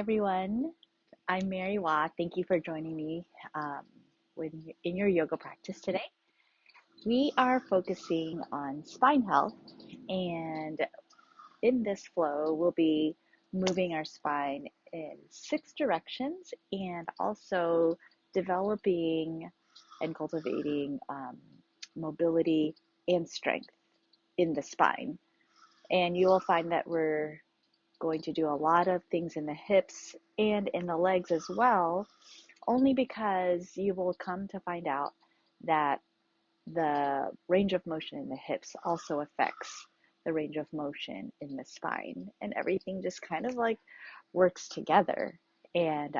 everyone. I'm Mary Waugh. Thank you for joining me in your yoga practice today. We are focusing on spine health, and in this flow, we'll be moving our spine in 6 directions and also developing and cultivating mobility and strength in the spine. And you will find that we're going to do a lot of things in the hips and in the legs as well, only because you will come to find out that the range of motion in the hips also affects the range of motion in the spine, and everything just kind of like works together. And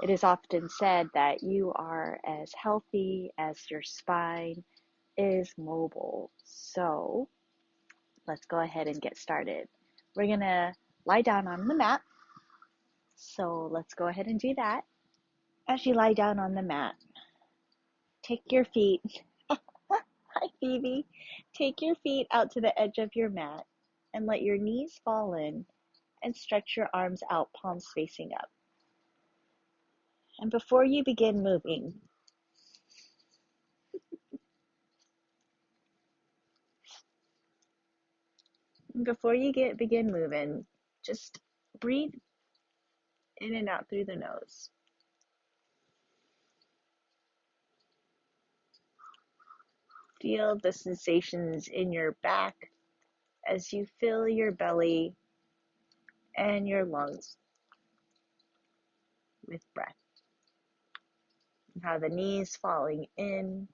it is often said that you are as healthy as your spine is mobile. So let's go ahead and get started. We're going to lie down on the mat. So let's go ahead and do that. As you lie down on the mat, take your feet, hi Phoebe, take your feet out to the edge of your mat and let your knees fall in and stretch your arms out, palms facing up. And before you begin moving, begin moving, just breathe in and out through the nose. Feel the sensations in your back as you fill your belly and your lungs with breath. And how the knees falling in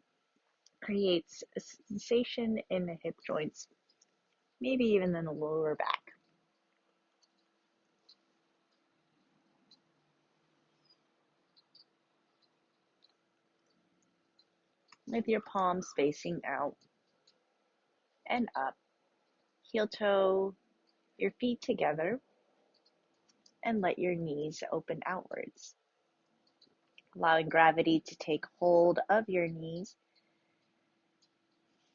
creates a sensation in the hip joints, maybe even in the lower back. With your palms facing out and up, heel toe your feet together and let your knees open outwards, allowing gravity to take hold of your knees.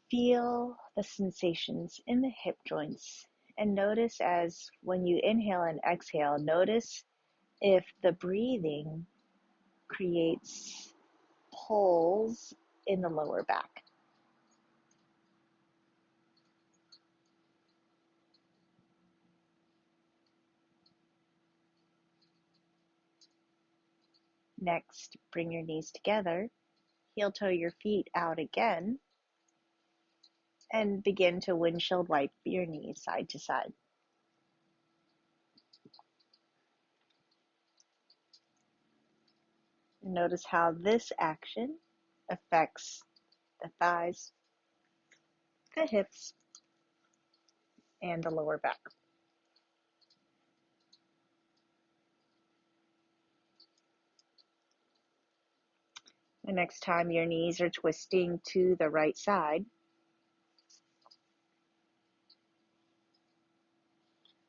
Feel the sensations in the hip joints and notice as when you inhale and exhale, notice if the breathing creates pulls in the lower back. Next, bring your knees together, heel toe your feet out again, and begin to windshield wipe your knees side to side. Notice how this action affects the thighs, the hips, and the lower back. The next time your knees are twisting to the right side,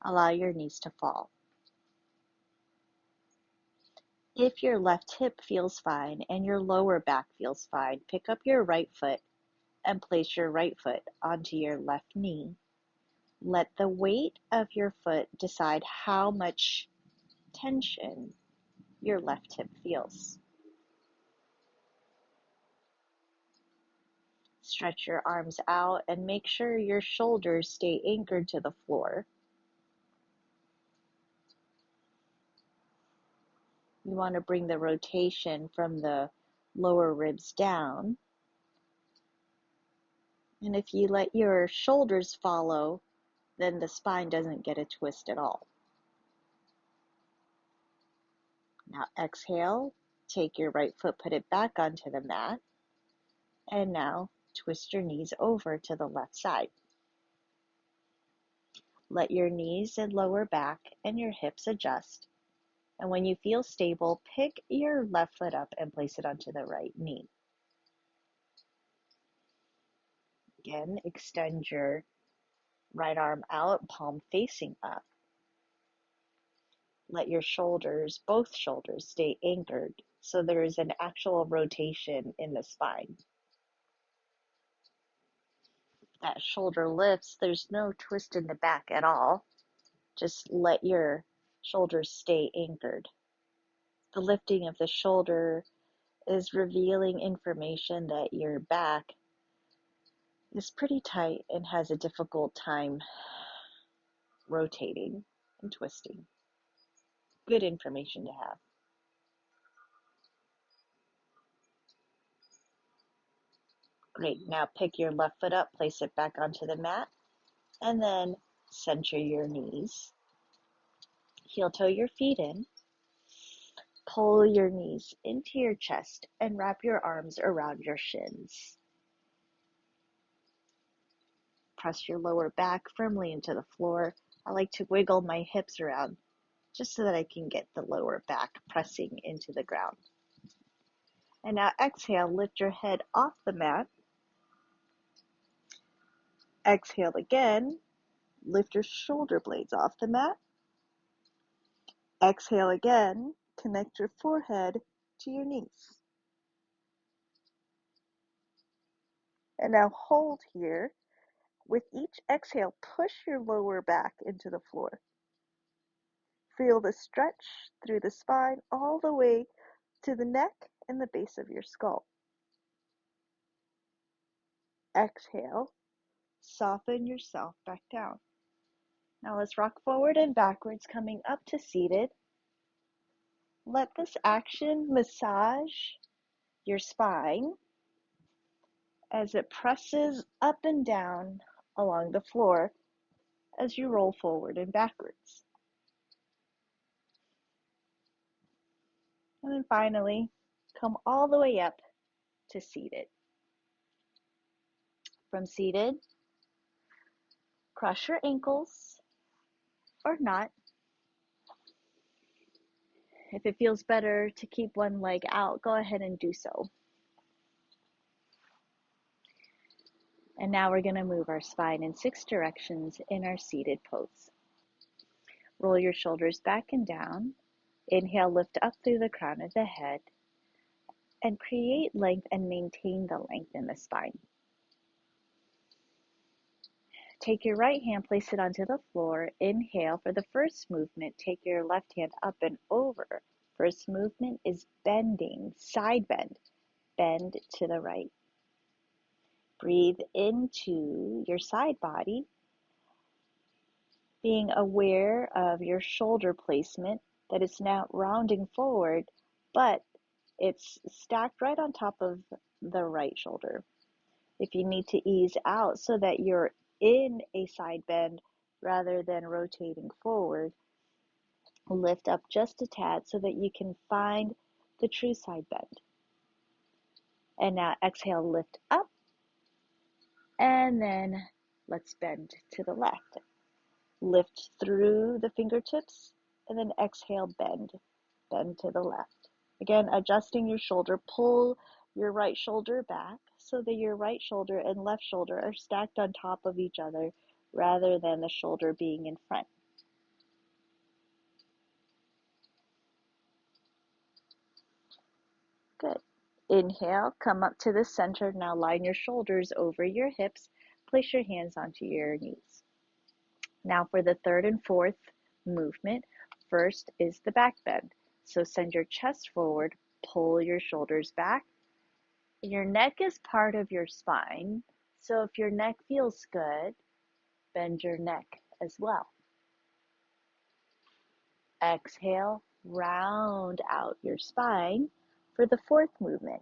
allow your knees to fall. If your left hip feels fine and your lower back feels fine, pick up your right foot and place your right foot onto your left knee. Let the weight of your foot decide how much tension your left hip feels. Stretch your arms out and make sure your shoulders stay anchored to the floor. You want to bring the rotation from the lower ribs down. And if you let your shoulders follow, then the spine doesn't get a twist at all. Now exhale, take your right foot, put it back onto the mat, and now twist your knees over to the left side. Let your knees and lower back and your hips adjust. And when you feel stable, pick your left foot up and place it onto the right knee. Again, extend your right arm out, palm facing up. Let your shoulders, both shoulders, stay anchored so there is an actual rotation in the spine. That shoulder lifts, there's no twist in the back at all. Just let your shoulders stay anchored. The lifting of the shoulder is revealing information that your back is pretty tight and has a difficult time rotating and twisting. Good information to have. Great. Now pick your left foot up, place it back onto the mat, and then center your knees. Heel toe your feet in. Pull your knees into your chest and wrap your arms around your shins. Press your lower back firmly into the floor. I like to wiggle my hips around just so that I can get the lower back pressing into the ground. And now exhale, lift your head off the mat. Exhale again, lift your shoulder blades off the mat. Exhale again, connect your forehead to your knees. And now hold here. With each exhale, push your lower back into the floor. Feel the stretch through the spine all the way to the neck and the base of your skull. Exhale, soften yourself back down. Now let's rock forward and backwards, coming up to seated. Let this action massage your spine as it presses up and down along the floor as you roll forward and backwards. And then finally, come all the way up to seated. From seated, cross your ankles or not. If it feels better to keep one leg out, go ahead and do so. And now we're going to move our spine in 6 directions in our seated pose. Roll your shoulders back and down. Inhale, lift up through the crown of the head and create length and maintain the length in the spine. Take your right hand, place it onto the floor. Inhale for the first movement. Take your left hand up and over. First movement is bending, side bend. Bend to the right. Breathe into your side body, being aware of your shoulder placement, that it's now rounding forward, but it's stacked right on top of the right shoulder. If you need to ease out so that you're in a side bend rather than rotating forward, lift up just a tad so that you can find the true side bend. And now exhale, lift up, and then let's bend to the left. Lift through the fingertips, and then exhale, bend to the left. Again, adjusting your shoulder, pull your right shoulder back so that your right shoulder and left shoulder are stacked on top of each other rather than the shoulder being in front. Good. Inhale, come up to the center. Now line your shoulders over your hips. Place your hands onto your knees. Now for the third and fourth movement, first is the back bend. So send your chest forward, pull your shoulders back. Your neck is part of your spine, so if your neck feels good, bend your neck as well. Exhale, round out your spine for the fourth movement.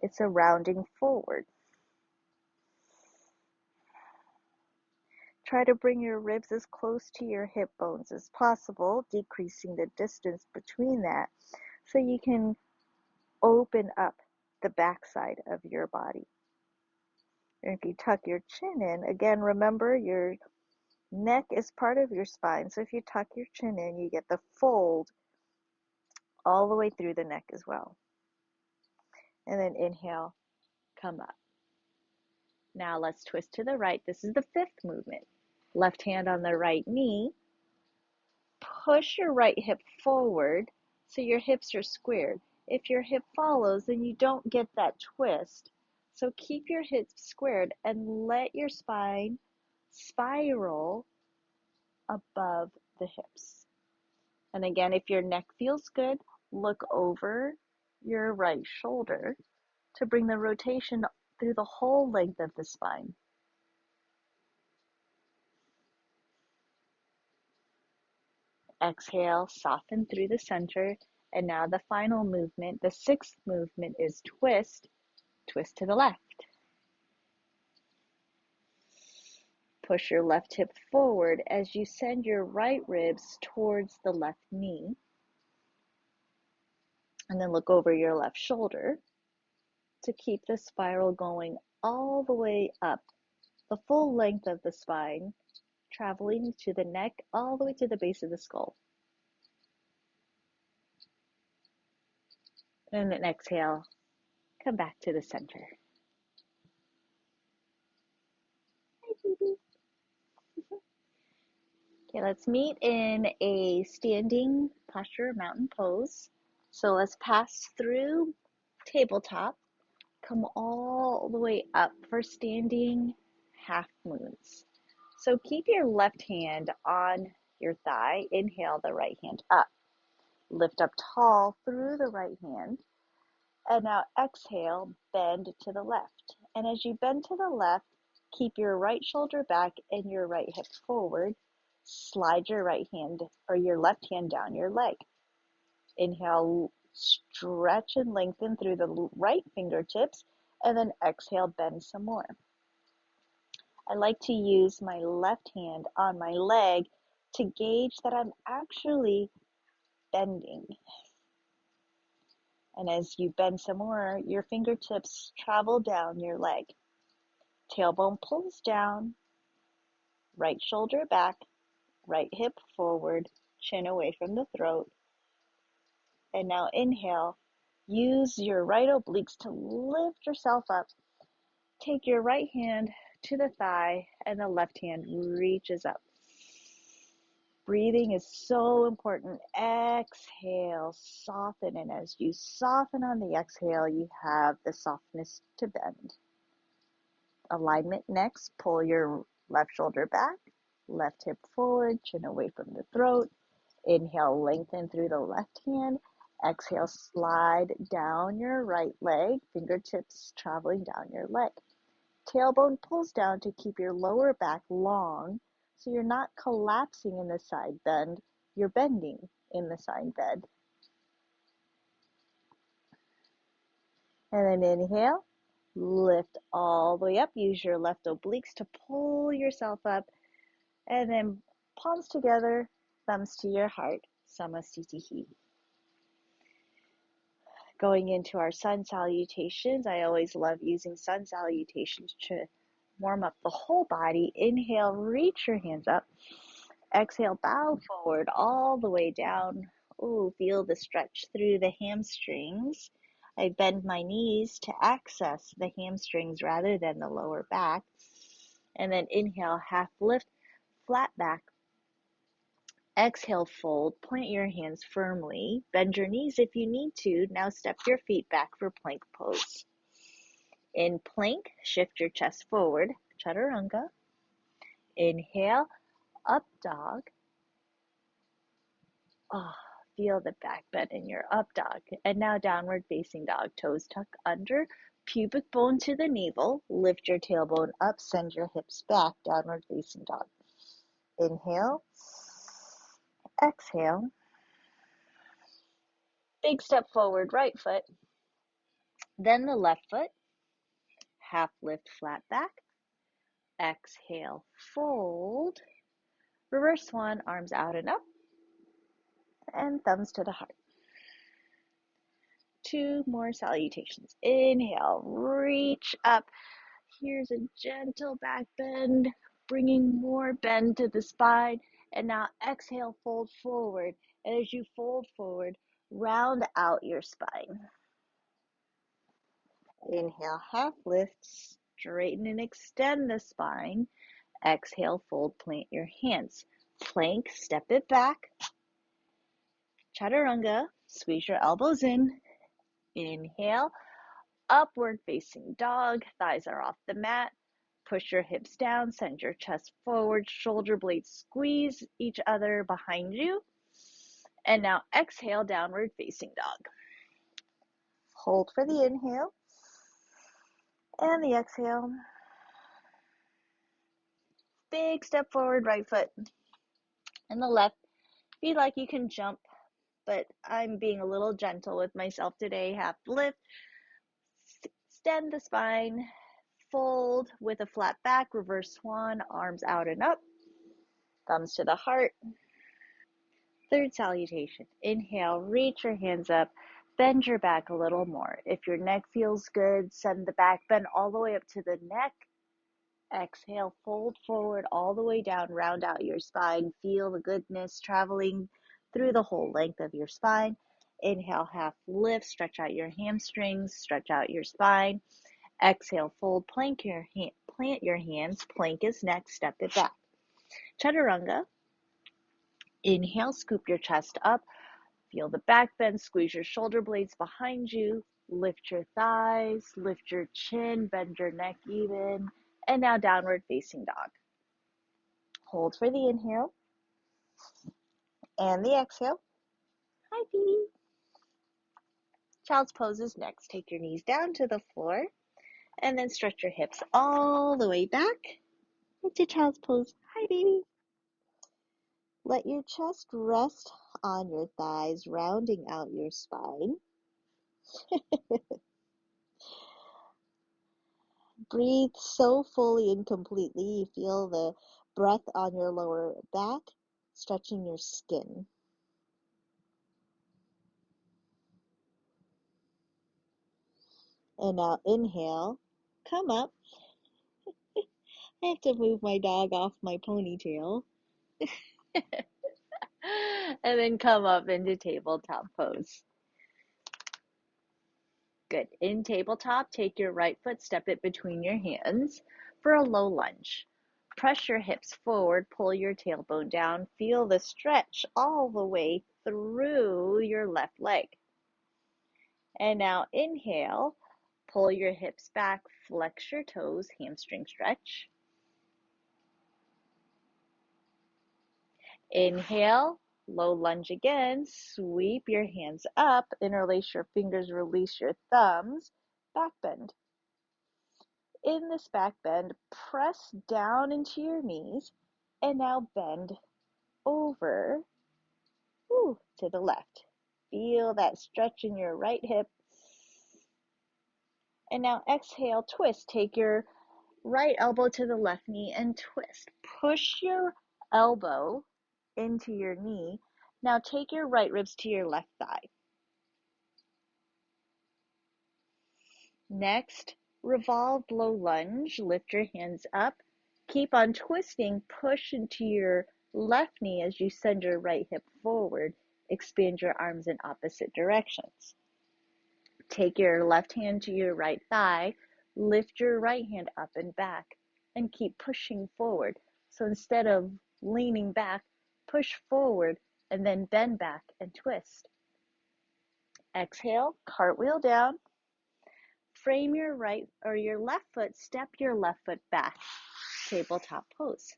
It's a rounding forward. Try to bring your ribs as close to your hip bones as possible, decreasing the distance between that so you can open up the backside of your body. And if you tuck your chin in, again, remember your neck is part of your spine. So if you tuck your chin in, you get the fold all the way through the neck as well. And then inhale, come up. Now let's twist to the right. This is the fifth movement. Left hand on the right knee. Push your right hip forward so your hips are squared. If your hip follows, then you don't get that twist. So keep your hips squared and let your spine spiral above the hips. And again, if your neck feels good, look over your right shoulder to bring the rotation through the whole length of the spine. Exhale, soften through the center. And now the final movement, the sixth movement, is twist. Twist to the left. Push your left hip forward as you send your right ribs towards the left knee. And then look over your left shoulder to keep the spiral going all the way up, the full length of the spine, traveling to the neck all the way to the base of the skull. And then exhale, come back to the center. Hi, baby. Okay, let's meet in a standing posture, mountain pose. So let's pass through tabletop, come all the way up for standing half moons. So keep your left hand on your thigh. Inhale the right hand up. Lift up tall through the right hand. And now exhale, bend to the left. And as you bend to the left, keep your right shoulder back and your right hip forward. Slide your right hand or your left hand down your leg. Inhale, stretch and lengthen through the right fingertips, and then exhale, bend some more. I like to use my left hand on my leg to gauge that I'm actually bending. And as you bend some more, your fingertips travel down your leg. Tailbone pulls down, right shoulder back, right hip forward, chin away from the throat. And now inhale, use your right obliques to lift yourself up. Take your right hand to the thigh and the left hand reaches up. Breathing is so important. Exhale, soften, and as you soften on the exhale, you have the softness to bend. Alignment next, pull your left shoulder back, left hip forward, chin away from the throat. Inhale, lengthen through the left hand. Exhale, slide down your right leg, fingertips traveling down your leg. Tailbone pulls down to keep your lower back long, so you're not collapsing in the side bend, you're bending in the side bend. And then inhale, lift all the way up, use your left obliques to pull yourself up, and then palms together, thumbs to your heart, Samastitihi. Going into our sun salutations, I always love using sun salutations to warm up the whole body. Inhale, reach your hands up. Exhale, bow forward all the way down. Ooh, feel the stretch through the hamstrings. I bend my knees to access the hamstrings rather than the lower back. And then inhale, half lift, flat back. Exhale, fold, plant your hands firmly. Bend your knees if you need to. Now step your feet back for plank pose. In plank, shift your chest forward, chaturanga. Inhale, up dog. Oh, feel the back bend in your up dog. And now downward facing dog. Toes tuck under, pubic bone to the navel. Lift your tailbone up, send your hips back, downward facing dog. Inhale, exhale. Big step forward, right foot. Then the left foot. Half lift, flat back. Exhale, fold. Reverse swan, arms out and up. And thumbs to the heart. Two more salutations. Inhale, reach up. Here's a gentle back bend, bringing more bend to the spine. And now exhale, fold forward. And as you fold forward, round out your spine. Inhale, half lift, straighten and extend the spine. Exhale, fold, plant your hands. Plank, step it back. Chaturanga, squeeze your elbows in. Inhale, upward facing dog, thighs are off the mat. Push your hips down, send your chest forward, shoulder blades squeeze each other behind you. And now exhale, downward facing dog. Hold for the inhale and the exhale. Big step forward, right foot and the left. Feel like you can jump, but I'm being a little gentle with myself today. Half lift, extend the spine, fold with a flat back, reverse swan, arms out and up, thumbs to the heart. Third salutation. Inhale, reach your hands up, bend your back a little more. If your neck feels good, send the back bend all the way up to the neck. Exhale, fold forward all the way down, round out your spine. Feel the goodness traveling through the whole length of your spine. Inhale, half lift, stretch out your hamstrings, stretch out your spine. Exhale, fold, plant your hands. Plank is next, step it back. Chaturanga. Inhale, scoop your chest up. Feel the back bend, squeeze your shoulder blades behind you. Lift your thighs, lift your chin, bend your neck even. And now downward facing dog. Hold for the inhale and the exhale. Hi, Phoebe. Child's pose is next. Take your knees down to the floor and then stretch your hips all the way back into child's pose. Hi, baby. Let your chest rest on your thighs, rounding out your spine. Breathe so fully and completely. You feel the breath on your lower back, stretching your skin. And now inhale, come up. I have to move my dog off my ponytail. And then come up into tabletop pose. Good. In tabletop, take your right foot, step it between your hands for a low lunge. Press your hips forward, pull your tailbone down. Feel the stretch all the way through your left leg. And now inhale, pull your hips back, flex your toes, hamstring stretch. Inhale, low lunge again, sweep your hands up, interlace your fingers, release your thumbs, back bend. In this back bend, press down into your knees and now bend over to the left. Feel that stretch in your right hip. And now exhale, twist. Take your right elbow to the left knee and twist. Push your elbow into your knee. Now take your right ribs to your left thigh. Next, revolved low lunge. Lift your hands up. Keep on twisting. Push into your left knee as you send your right hip forward. Expand your arms in opposite directions. Take your left hand to your right thigh. Lift your right hand up and back and keep pushing forward. So instead of leaning back, push forward and then bend back and twist. Exhale, cartwheel down. Frame your right or your left foot, step your left foot back. Tabletop pose.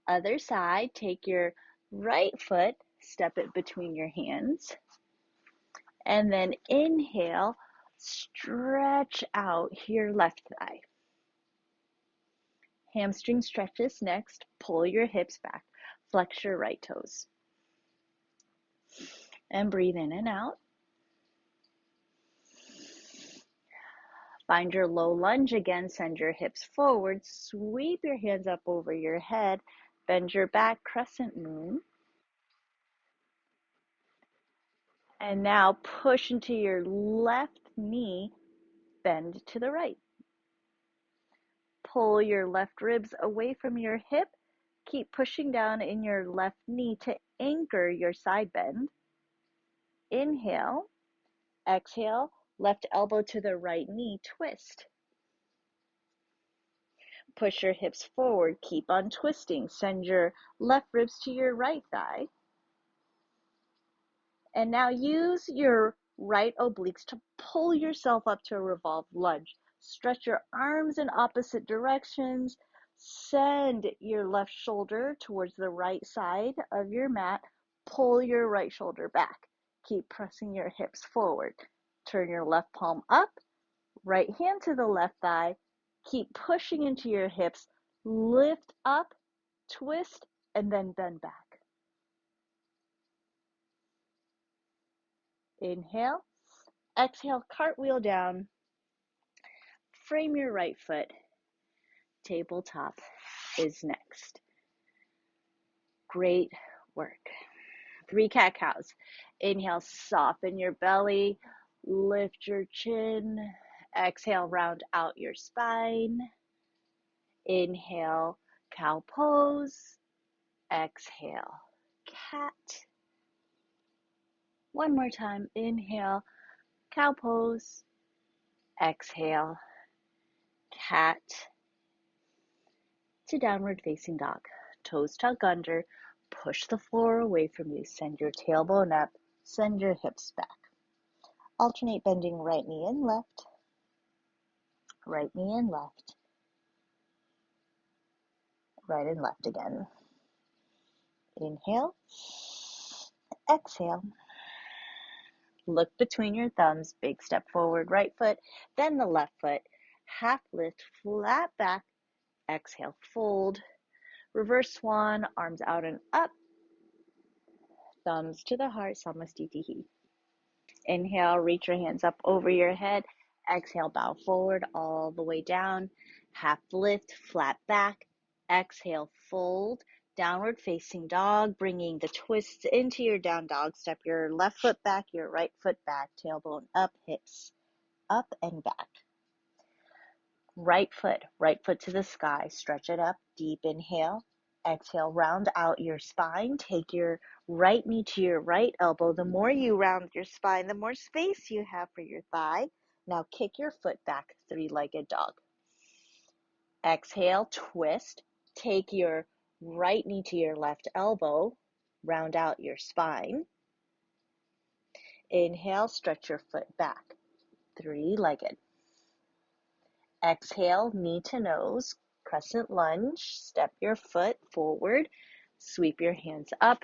Other side, take your right foot, step it between your hands. And then inhale, stretch out your left thigh. Hamstring stretches next. Pull your hips back. Flex your right toes. And breathe in and out. Find your low lunge again. Send your hips forward. Sweep your hands up over your head. Bend your back, crescent moon. And now push into your left knee. Bend to the right. Pull your left ribs away from your hip. Keep pushing down in your left knee to anchor your side bend. Inhale. Exhale. Left elbow to the right knee. Twist. Push your hips forward. Keep on twisting. Send your left ribs to your right thigh. And now use your right obliques to pull yourself up to a revolved lunge. Stretch your arms in opposite directions. Send your left shoulder towards the right side of your mat. Pull your right shoulder back. Keep pressing your hips forward. Turn your left palm up, right hand to the left thigh. Keep pushing into your hips. Lift up, twist, and then bend back. Inhale. Exhale, cartwheel down. Frame your right foot. Tabletop is next. Great work. 3 cat-cows. Inhale, soften your belly, lift your chin. Exhale, round out your spine. Inhale, cow pose. Exhale, cat. One more time. Inhale, cow pose. Exhale, cat. To downward facing dog. Toes tuck under. Push the floor away from you. Send your tailbone up. Send your hips back. Alternate bending right knee and left. Right knee and left. Right and left again. Inhale. Exhale. Look between your thumbs. Big step forward, right foot, then the left foot. Half lift, flat back. Exhale, fold. Reverse swan, arms out and up. Thumbs to the heart, samastitihi. Inhale, reach your hands up over your head. Exhale, bow forward all the way down. Half lift, flat back. Exhale, fold. Downward facing dog, bringing the twists into your down dog. Step your left foot back, your right foot back. Tailbone up, hips up and back. Right foot to the sky. Stretch it up, deep inhale. Exhale, round out your spine. Take your right knee to your right elbow. The more you round your spine, the more space you have for your thigh. Now kick your foot back, 3-legged dog. Exhale, twist. Take your right knee to your left elbow. Round out your spine. Inhale, stretch your foot back, 3-legged. Exhale, knee to nose, crescent lunge. Step your foot forward. Sweep your hands up.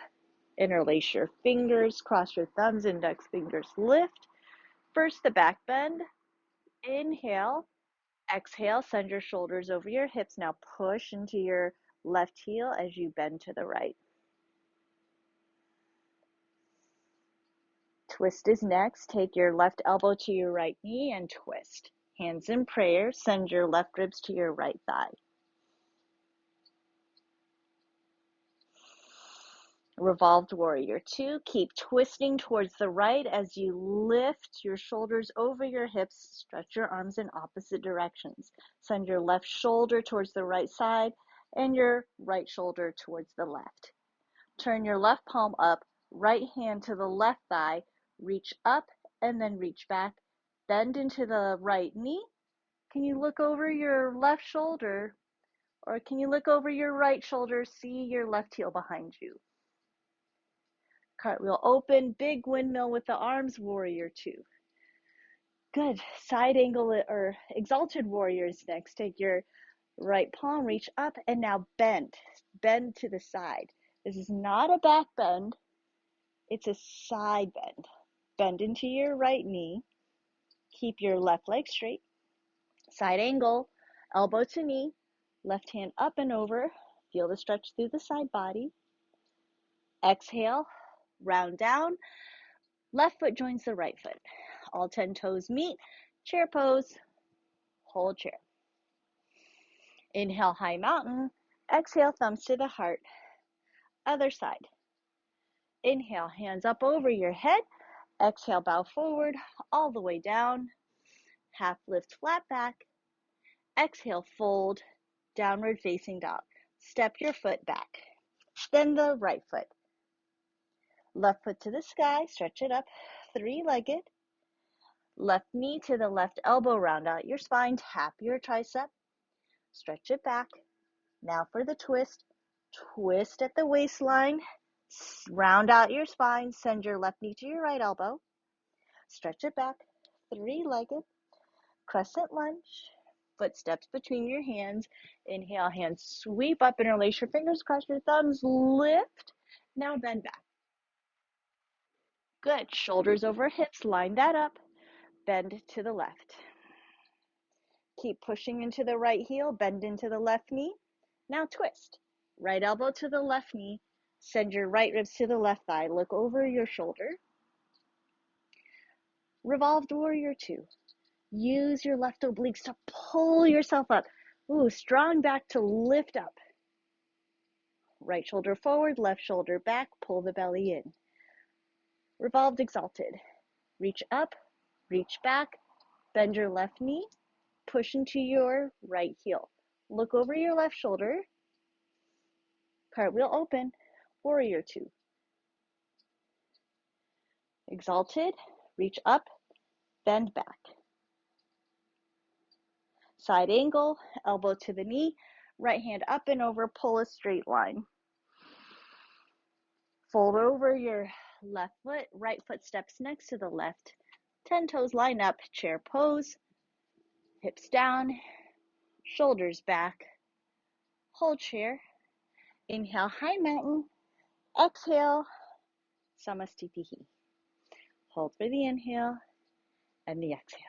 Interlace your fingers. Cross your thumbs, index fingers lift. First, the back bend. Inhale. Exhale, send your shoulders over your hips. Now push into your left heel as you bend to the right. Twist is next. Take your left elbow to your right knee and twist. Hands in prayer. Send your left ribs to your right thigh. Revolved warrior 2. Keep twisting towards the right as you lift your shoulders over your hips. Stretch your arms in opposite directions. Send your left shoulder towards the right side and your right shoulder towards the left. Turn your left palm up, right hand to the left thigh. Reach up and then reach back. Bend into the right knee. Can you look over your left shoulder, or can you look over your right shoulder? See your left heel behind you. Cartwheel open, big windmill with the arms, warrior 2. Good. Side angle or exalted warriors next. Take your right palm, reach up, and now bend. Bend to the side. This is not a back bend. It's a side bend. Bend into your right knee. Keep your left leg straight. Side angle, elbow to knee. Left hand up and over. Feel the stretch through the side body. Exhale, round down. Left foot joins the right foot. All 10 toes meet. Chair pose. Hold chair. Inhale, high mountain. Exhale, thumbs to the heart. Other side. Inhale, hands up over your head. Exhale, bow forward all the way down. Half lift, flat back. Exhale, fold. Downward facing dog. Step your foot back. Then the right foot. Left foot to the sky. Stretch it up. 3-legged. Left knee to the left elbow. Round out your spine. Tap your tricep. Stretch it back. Now for the twist. Twist at the waistline. Round out your spine. Send your left knee to your right elbow. Stretch it back. 3-legged. Crescent lunge. Footsteps between your hands. Inhale, hands sweep up. Interlace your fingers. Cross your thumbs. Lift. Now bend back. Good. Shoulders over hips, line that up. Bend to the left. Keep pushing into the right heel, bend into the left knee. Now twist. Right elbow to the left knee. Send your right ribs to the left thigh. Look over your shoulder. Revolved warrior two. Use your left obliques to pull yourself up. Ooh, strong back to lift up. Right shoulder forward, left shoulder back, pull the belly in. Revolved exalted. Reach up, reach back, bend your left knee, push into your right heel. Look over your left shoulder. Cartwheel open, warrior two. Exalted, reach up, bend back. Side angle, elbow to the knee, right hand up and over, pull a straight line. Fold over your left foot, right foot steps next to the left. 10 toes line up, chair pose. Hips down, shoulders back. Hold chair. Inhale, high mountain. Exhale, Samastipihi. Hold for the inhale and the exhale.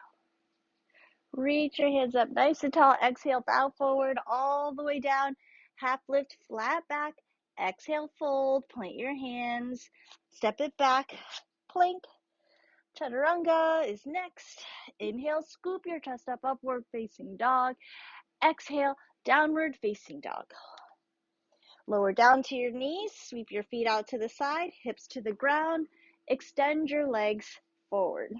Reach your hands up nice and tall. Exhale, bow forward all the way down. Half lift, flat back. Exhale, fold. Plant your hands. Step it back. Plank. Chaturanga is next. Inhale, scoop your chest up, upward facing dog. Exhale, downward facing dog. Lower down to your knees, sweep your feet out to the side, hips to the ground, extend your legs forward.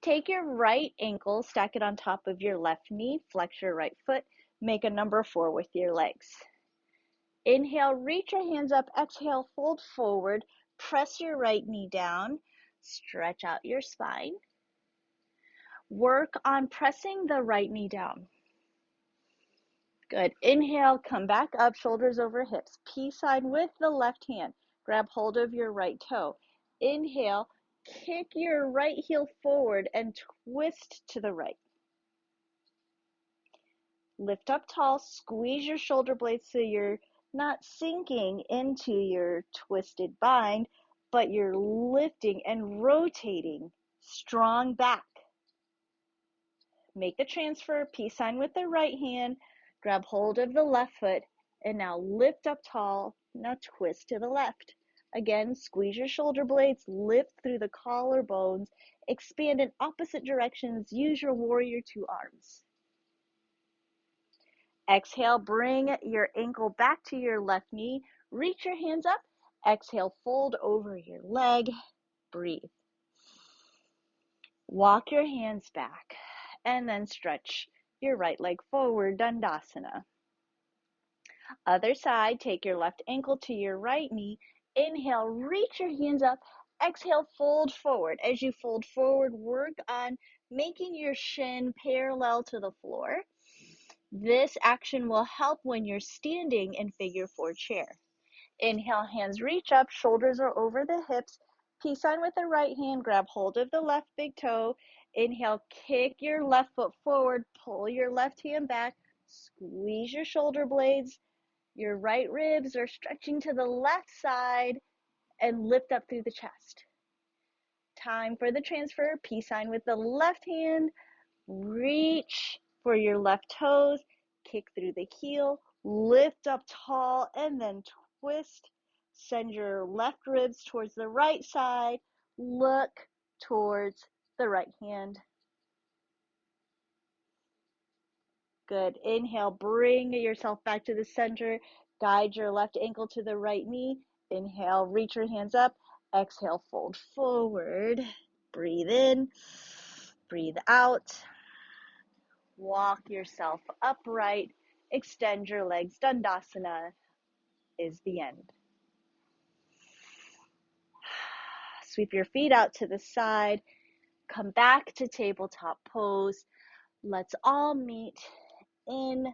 Take your right ankle, stack it on top of your left knee, flex your right foot, make a number 4 with your legs. Inhale, reach your hands up, exhale, fold forward, press your right knee down, stretch out your spine. Work on pressing the right knee down. Good. Inhale, come back up, shoulders over hips. Peace sign with the left hand. Grab hold of your right toe. Inhale, kick your right heel forward and twist to the right. Lift up tall, squeeze your shoulder blades so you're not sinking into your twisted bind, but you're lifting and rotating. Strong back. Make the transfer, peace sign with the right hand, grab hold of the left foot, and now lift up tall. Now twist to the left. Again, squeeze your shoulder blades, lift through the collarbones, expand in opposite directions, use your warrior two arms. Exhale, bring your ankle back to your left knee, reach your hands up, exhale, fold over your leg, breathe. Walk your hands back, and then stretch your right leg forward, Dandasana. Other side, take your left ankle to your right knee. Inhale, reach your hands up. Exhale, fold forward. As you fold forward, work on making your shin parallel to the floor. This action will help when you're standing in figure 4 chair. Inhale, hands reach up, shoulders are over the hips. Peace sign with the right hand, grab hold of the left big toe. Inhale, kick your left foot forward, pull your left hand back, squeeze your shoulder blades. Your right ribs are stretching to the left side and lift up through the chest. Time for the transfer, peace sign with the left hand. Reach for your left toes, kick through the heel, lift up tall, and then twist. Send your left ribs towards the right side. Look towards the right hand. Good. Inhale, bring yourself back to the center. Guide your left ankle to the right knee. Inhale, reach your hands up. Exhale, fold forward. Breathe in, breathe out. Walk yourself upright. Extend your legs. Dandasana is the end. Sweep your feet out to the side. Come back to tabletop pose. Let's all meet in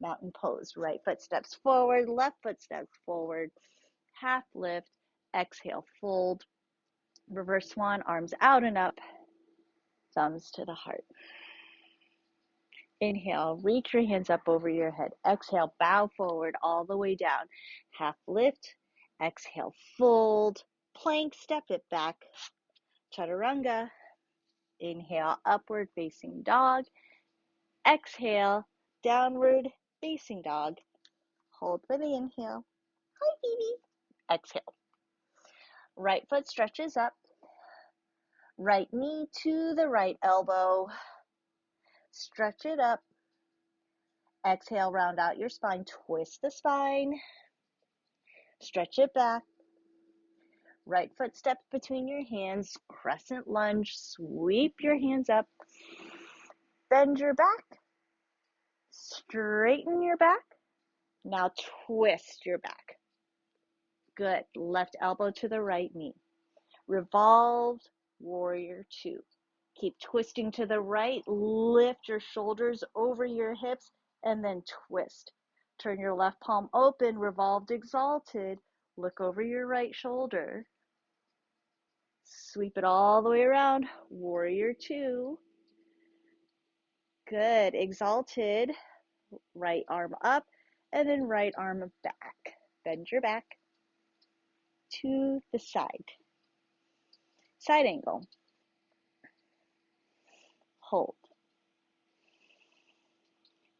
mountain pose. Right foot steps forward, left foot steps forward. Half lift. Exhale, fold. Reverse swan, arms out and up. Thumbs to the heart. Inhale, reach your hands up over your head. Exhale, bow forward all the way down. Half lift. Exhale, fold. plank, step it back. Chaturanga. Inhale, upward facing dog. Exhale, downward facing dog. Hold for the inhale. Hi, Phoebe. Exhale. Right foot stretches up. Right knee to the right elbow. Stretch it up. Exhale, round out your spine. Twist the spine. Stretch it back. Right foot steps between your hands. Crescent lunge. Sweep your hands up. Bend your back. Straighten your back. Now twist your back. Good. Left elbow to the right knee. Revolved warrior two. Keep twisting to the right. Lift your shoulders over your hips and then twist. Turn your left palm open, revolved exalted. Look over your right shoulder. Sweep it all the way around. Warrior two. Good. Exalted. Right arm up and then right arm back. Bend your back to the side. Side angle. Hold.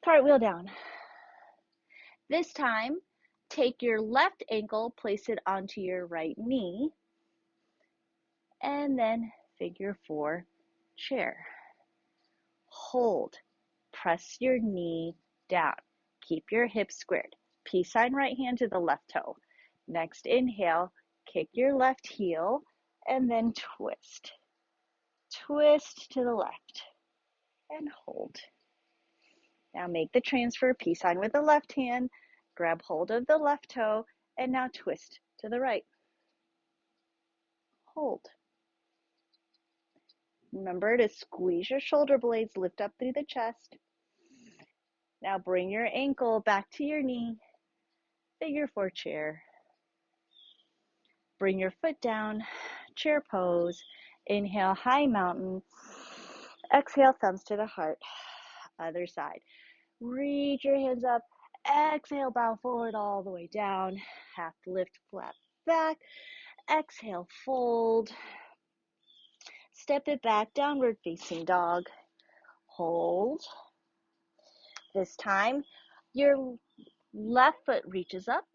Cartwheel down. This time, take your left ankle, place it onto your right knee, and then figure four chair. Hold. Press your knee down. Keep your hips squared. Peace sign right hand to the left toe. Next inhale, kick your left heel, and then twist. Twist to the left, and hold. Now make the transfer, peace sign with the left hand, grab hold of the left toe, and now twist to the right. Hold. Remember to squeeze your shoulder blades, lift up through the chest. Now bring your ankle back to your knee, figure four chair. Bring your foot down, chair pose. Inhale, high mountain. Exhale, thumbs to the heart. Other side. Reach your hands up. Exhale, bow forward all the way down. Half lift, flat back. Exhale, fold. Step it back, downward facing dog. Hold. This time, your left foot reaches up.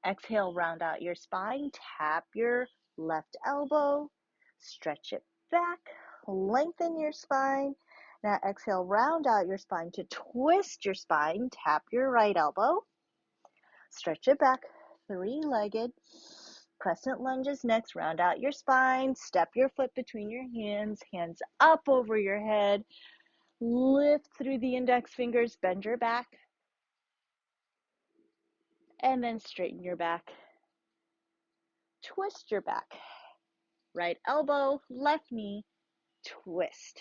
Exhale, round out your spine. Tap your left elbow. Stretch it back. Lengthen your spine. Now exhale, round out your spine to twist your spine. Tap your right elbow. Stretch it back. Three-legged. Crescent lunges next. Round out your spine. Step your foot between your hands. Hands up over your head. Lift through the index fingers. Bend your back. And then straighten your back. Twist your back. Right elbow, left knee, twist.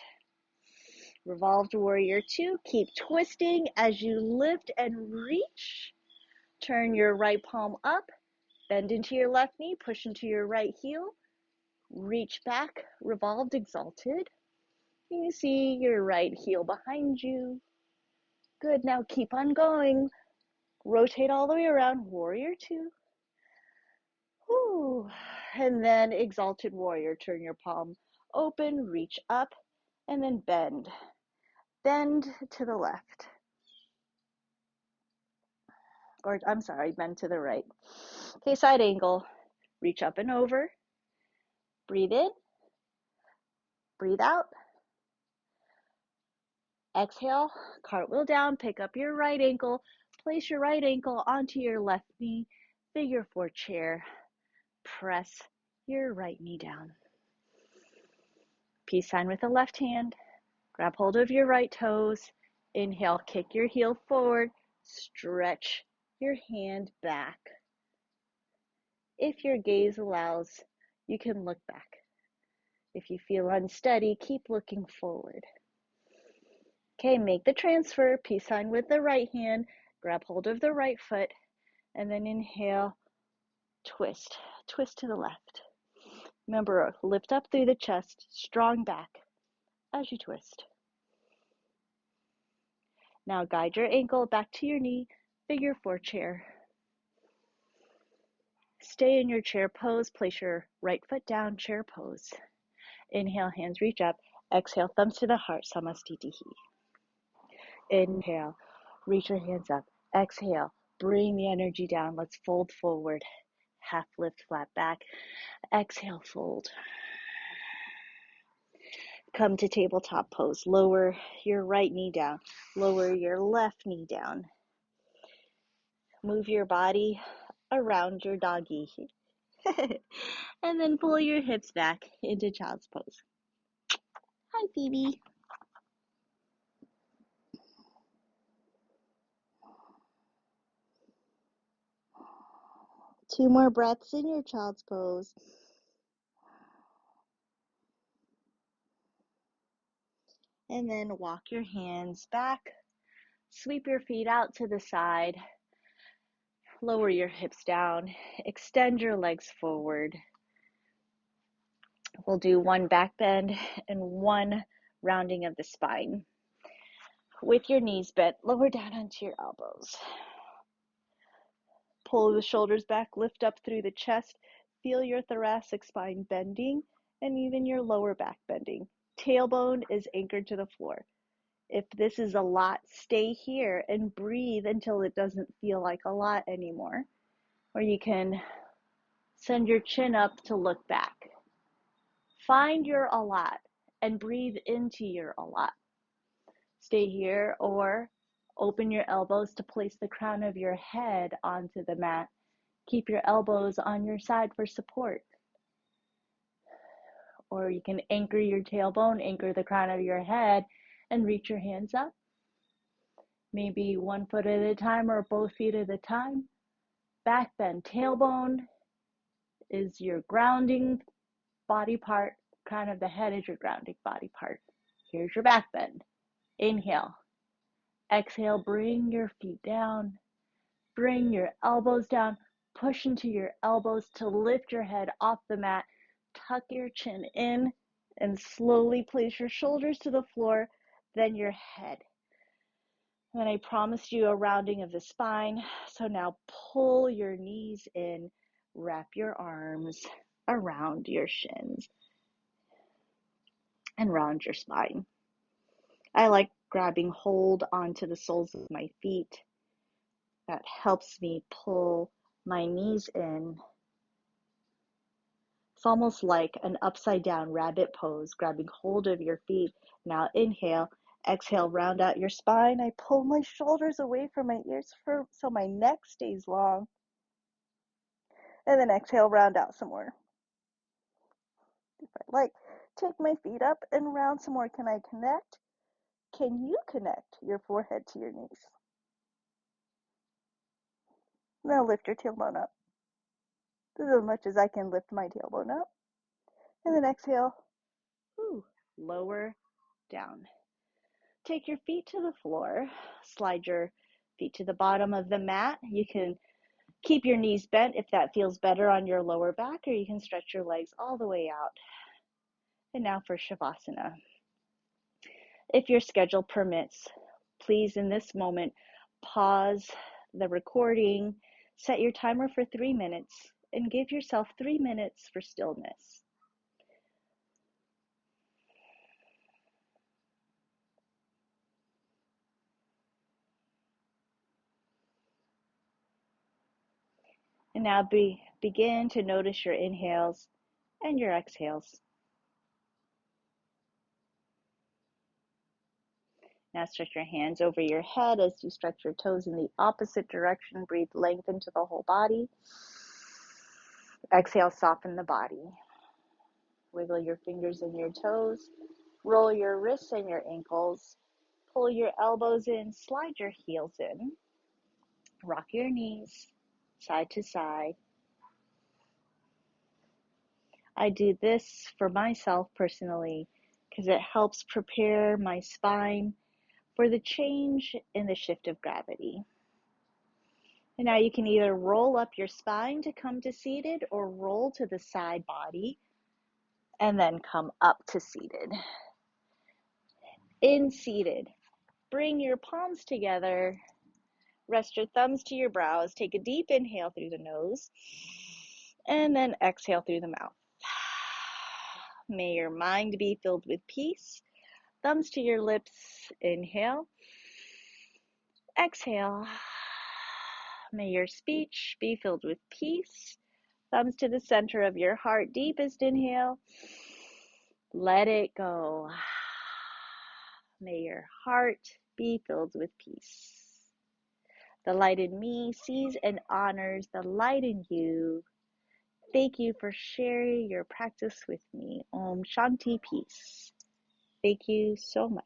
Revolved warrior two. Keep twisting as you lift and reach. Turn your right palm up. Bend into your left knee. Push into your right heel. Reach back. Revolved exalted. You see your right heel behind you. Good. Now keep on going. Rotate all the way around. Warrior two. Whew. And then exalted warrior. Turn your palm open. Reach up. And then bend. Bend to the left. Or, I'm sorry, bend to the right. Okay, side angle. Reach up and over. Breathe in. Breathe out. Exhale, cartwheel down. Pick up your right ankle. Place your right ankle onto your left knee. Figure four chair. Press your right knee down. Peace sign with the left hand. Grab hold of your right toes. Inhale, kick your heel forward. Stretch your hand back. If your gaze allows, you can look back. If you feel unsteady, keep looking forward. Okay, make the transfer. Peace sign with the right hand. Grab hold of the right foot. And then inhale, twist. Twist to the left. Remember, lift up through the chest, strong back as you twist. Now guide your ankle back to your knee, figure four chair. stay in your chair pose. Place your right foot down, chair pose. Inhale, hands reach up. Exhale, thumbs to the heart, samastitihi. Inhale, reach your hands up. Exhale, bring the energy down. Let's fold forward. Half lift, flat back. Exhale, fold. Come to tabletop pose. Lower your right knee down. Lower your left knee down. Move your body around your doggy. And then pull your hips back into child's pose. Hi, Phoebe. Two more breaths in your child's pose. And then walk your hands back. Sweep your feet out to the side. Lower your hips down. Extend your legs forward. We'll do one back bend and one rounding of the spine. With your knees bent, lower down onto your elbows. Pull the shoulders back, lift up through the chest. Feel your thoracic spine bending and even your lower back bending. Tailbone is anchored to the floor. If this is a lot, stay here and breathe until it doesn't feel like a lot anymore. Or you can send your chin up to look back. Find your a lot and breathe into your a lot. Stay here or open your elbows to place the crown of your head onto the mat. Keep your elbows on your side for support. Or you can anchor your tailbone, anchor the crown of your head, and reach your hands up. Maybe one foot at a time or both feet at a time. Back bend. Tailbone is your grounding body part. Crown of the head is your grounding body part. Here's your back bend. Inhale. Exhale, bring your feet down. Bring your elbows down. Push into your elbows to lift your head off the mat. Tuck your chin in and slowly place your shoulders to the floor, then your head. And I promised you a rounding of the spine. So now pull your knees in, wrap your arms around your shins and round your spine. I like grabbing hold onto the soles of my feet. That helps me pull my knees in. It's almost like an upside down rabbit pose, grabbing hold of your feet. Now inhale, exhale, round out your spine. I pull my shoulders away from my ears so my neck stays long. And then exhale, round out some more. If I like, take my feet up and round some more. Can I connect? Can you connect your forehead to your knees? Now lift your tailbone up. This is as much as I can lift my tailbone up. And then exhale, lower down. Take your feet to the floor. Slide your feet to the bottom of the mat. You can keep your knees bent if that feels better on your lower back, or you can stretch your legs all the way out. And now for Shavasana. If your schedule permits, please in this moment, pause the recording, set your timer for 3 minutes, and give yourself 3 minutes for stillness. And now begin to notice your inhales and your exhales. Now stretch your hands over your head as you stretch your toes in the opposite direction. Breathe length into the whole body. Exhale, soften the body. Wiggle your fingers and your toes. Roll your wrists and your ankles. Pull your elbows in. Slide your heels in. Rock your knees side to side. I do this for myself personally because it helps prepare my spine for the change in the shift of gravity. And now you can either roll up your spine to come to seated or roll to the side body and then come up to seated. In seated, bring your palms together. Rest your thumbs to your brows. Take a deep inhale through the nose. And then exhale through the mouth. May your mind be filled with peace. Thumbs to your lips. Inhale. Exhale. May your speech be filled with peace. Thumbs to the center of your heart. Deepest inhale. Let it go. May your heart be filled with peace. The light in me sees and honors the light in you. Thank you for sharing your practice with me. Om Shanti Peace. Thank you so much.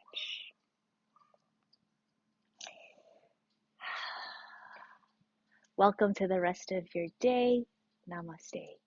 Welcome to the rest of your day. Namaste.